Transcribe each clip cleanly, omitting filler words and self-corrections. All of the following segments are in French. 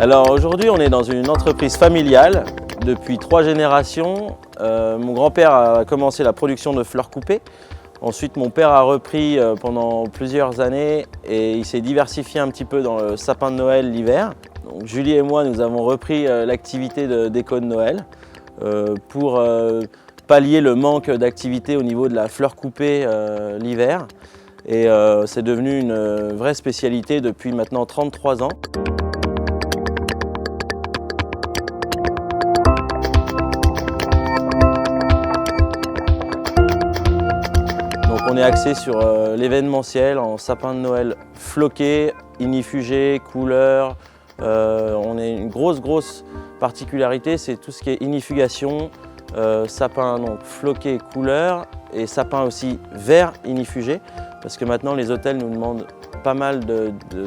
Alors aujourd'hui, on est dans une entreprise familiale depuis 3 générations. Mon grand-père a commencé la production de fleurs coupées. Ensuite, mon père a repris pendant plusieurs années et il s'est diversifié un petit peu dans le sapin de Noël l'hiver. Donc, Julie et moi, nous avons repris l'activité de déco de Noël pour pallier le manque d'activité au niveau de la fleur coupée l'hiver. Et c'est devenu une vraie spécialité depuis maintenant 33 ans. Donc on est axé sur l'événementiel en sapin de Noël floqué, ignifugé, couleur. On a une grosse particularité, c'est tout ce qui est ignifugation, sapin donc floqué, couleur et sapin aussi vert ignifugé. Parce que maintenant les hôtels nous demandent pas mal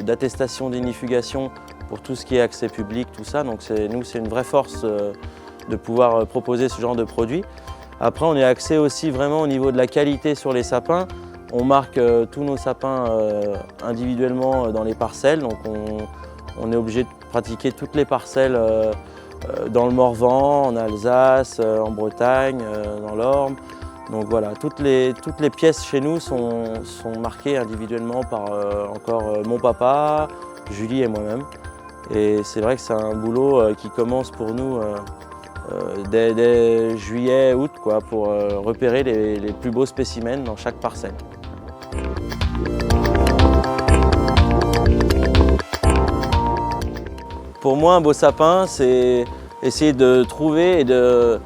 d'attestations d'ignifugation pour tout ce qui est accès public, tout ça. Donc nous c'est une vraie force de pouvoir proposer ce genre de produit. Après, on est axé aussi vraiment au niveau de la qualité sur les sapins. On marque tous nos sapins individuellement dans les parcelles. Donc on est obligé de pratiquer toutes les parcelles dans le Morvan, en Alsace, en Bretagne, dans l'Orne. Donc voilà, toutes les pièces chez nous sont marquées individuellement par encore mon papa, Julie et moi-même. Et c'est vrai que c'est un boulot qui commence pour nous dès juillet, août, pour repérer les plus beaux spécimens dans chaque parcelle. Pour moi, un beau sapin, c'est essayer de trouver et de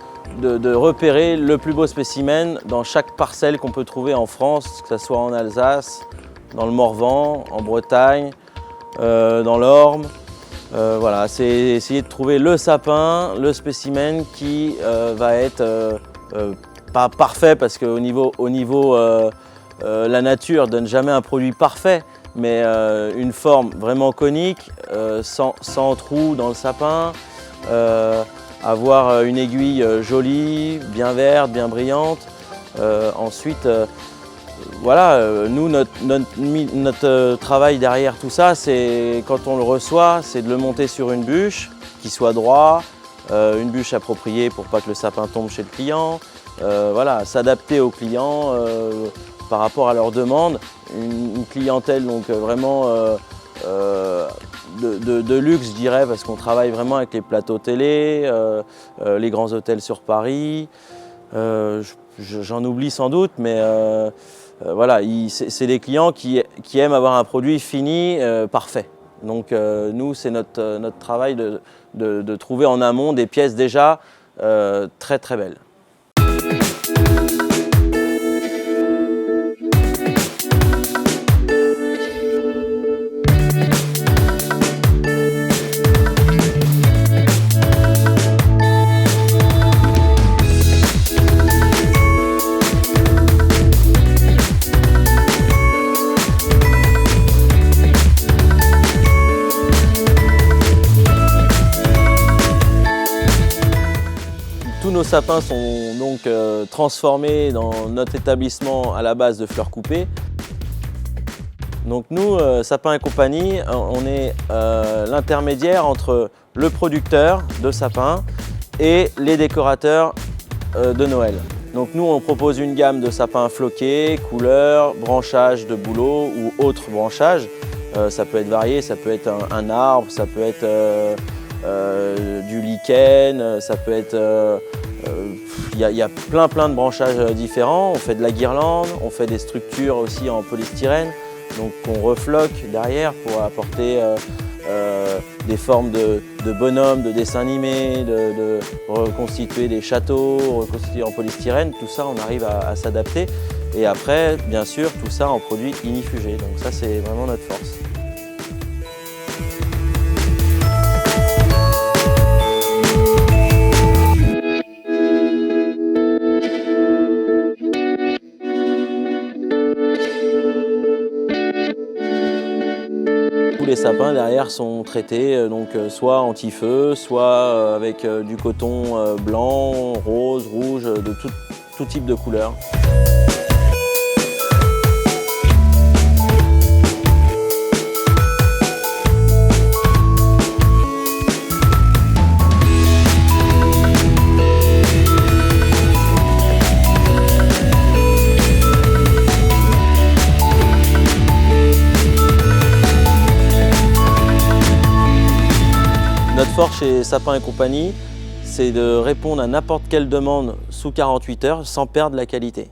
repérer le plus beau spécimen dans chaque parcelle qu'on peut trouver en France, que ce soit en Alsace, dans le Morvan, en Bretagne, dans l'Orne. Voilà, c'est essayer de trouver le sapin, le spécimen qui va être pas parfait parce qu'au niveau la nature donne jamais un produit parfait, mais une forme vraiment conique, sans trou dans le sapin, avoir une aiguille jolie, bien verte, bien brillante. Ensuite, voilà, nous, notre travail derrière tout ça, c'est quand on le reçoit, c'est de le monter sur une bûche qui soit droit, une bûche appropriée pour pas que le sapin tombe chez le client. Voilà, s'adapter aux clients par rapport à leurs demandes. Une clientèle donc vraiment de luxe, je dirais, parce qu'on travaille vraiment avec les plateaux télé, les grands hôtels sur Paris. J'en oublie sans doute, mais voilà, c'est des clients qui aiment avoir un produit fini, parfait. Donc nous, c'est notre travail de trouver en amont des pièces déjà très belles. Tous nos sapins sont donc transformés dans notre établissement à la base de fleurs coupées. Donc nous, Sapin et Compagnie, on est l'intermédiaire entre le producteur de sapins et les décorateurs de Noël. Donc nous, on propose une gamme de sapins floqués, couleurs, branchages de bouleaux ou autres branchages. Ça peut être varié, ça peut être un arbre, ça peut être du lichen, ça peut être... Il y a plein de branchages différents. On fait de la guirlande, on fait des structures aussi en polystyrène, donc on refloque derrière pour apporter des formes de bonhommes, de dessins animés, de reconstituer des châteaux, reconstituer en polystyrène. Tout ça, on arrive à s'adapter. Et après, bien sûr, tout ça en produit ignifugé. Donc ça, c'est vraiment notre force. Tous les sapins derrière sont traités donc soit anti-feu, soit avec du coton blanc, rose, rouge, de tout type de couleurs. fort chez Sapin et compagnie, c'est de répondre à n'importe quelle demande sous 48 heures sans perdre la qualité.